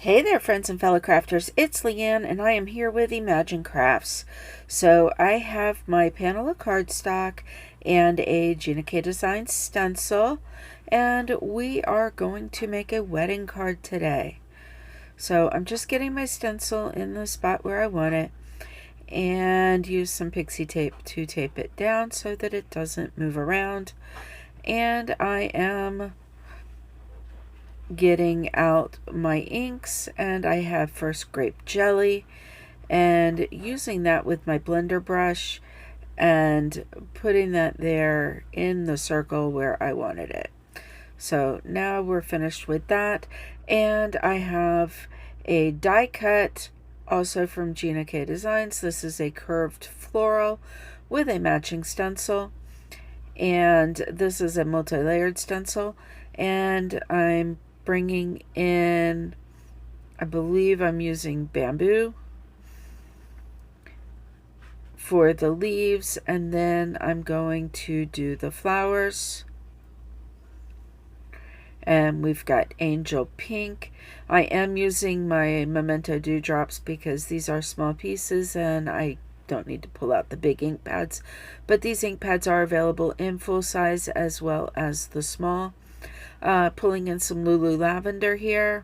Hey there, friends and fellow crafters. It's LeeAnn, and I am here with Imagine Crafts. So I have my panel of cardstock and a Gina K Designs stencil, and we are going to make a wedding card today. So I'm just getting my stencil in the spot where I want it, and use some pixie tape to tape it down so that it doesn't move around. And I am getting out my inks, and I have first grape jelly and using that with my blender brush and putting that there in the circle where I wanted it. So now we're finished with that, and I have a die cut also from Gina K Designs. This is a curved floral with a matching stencil, and this is a multi-layered stencil, and I'm bringing in, I believe I'm using bamboo for the leaves, and then I'm going to do the flowers. And we've got angel pink. I am using my Memento dewdrops because these are small pieces and I don't need to pull out the big ink pads, but these ink pads are available in full size as well as the small. Pulling in some Lulu lavender here,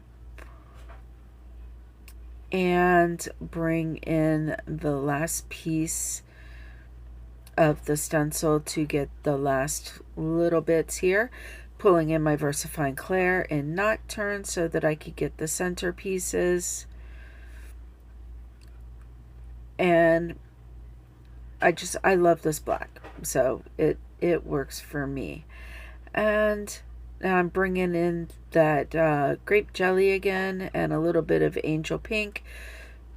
and bring in the last piece of the stencil to get the last little bits here. Pulling in my VersaFine Clair in Nocturne so that I could get the center pieces. And I love this black, so it works for me. And now I'm bringing in that grape jelly again and a little bit of angel pink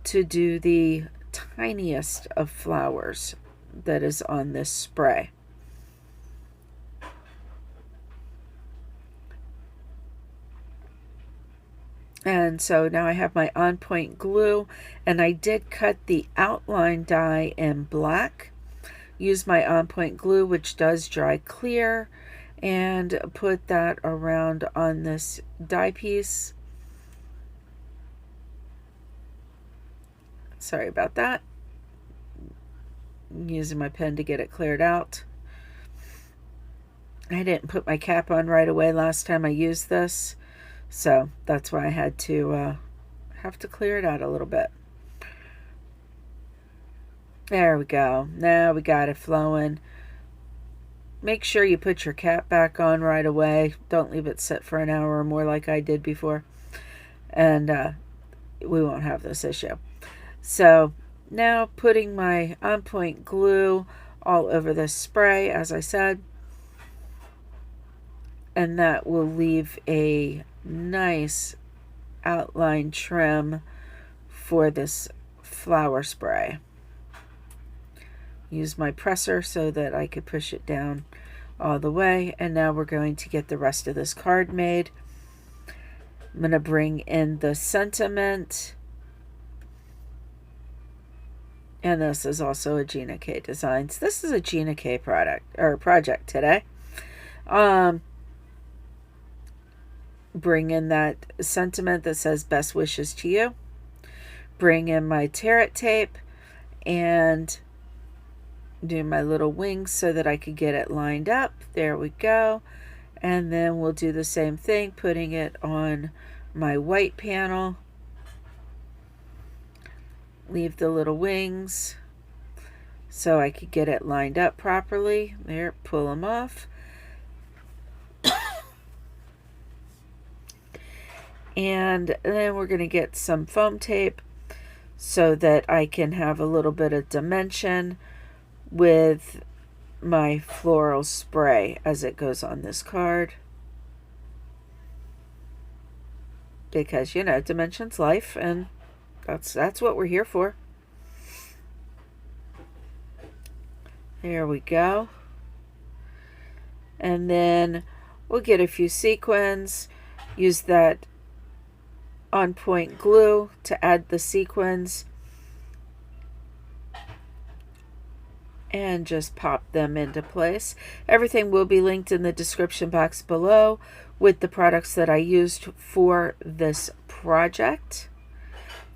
to do the tiniest of flowers that is on this spray. And so now I have my on point glue, and I did cut the outline die in black. Use my on point glue, which does dry clear, and put that around on this die piece. Sorry about that. I'm using my pen to get it cleared out. I didn't put my cap on right away last time I used this, so that's why I had to clear it out a little bit. There we go. Now we got it flowing. Make sure you put your cap back on right away. Don't leave it sit for an hour or more like I did before. And we won't have this issue. So now putting my on point glue all over this spray, as I said. And that will leave a nice outline trim for this flower spray. Use my presser so that I could push it down all the way. And now we're going to get the rest of this card made. I'm going to bring in the sentiment. And this is also a Gina K Designs. This is a Gina K project today. Bring in that sentiment that says best wishes to you. Bring in my tarot tape and do my little wings so that I could get it lined up. There we go. And then we'll do the same thing, putting it on my white panel. Leave the little wings so I could get it lined up properly. There, pull them off. And then we're going to get some foam tape so that I can have a little bit of dimension with my floral spray as it goes on this card, because you know, dimension's life, and that's what we're here for. There we go. And then we'll get a few sequins, use that on point glue to add the sequins, and just pop them into place. Everything will be linked in the description box below with the products that I used for this project.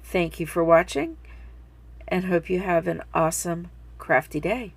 Thank you for watching and hope you have an awesome crafty day.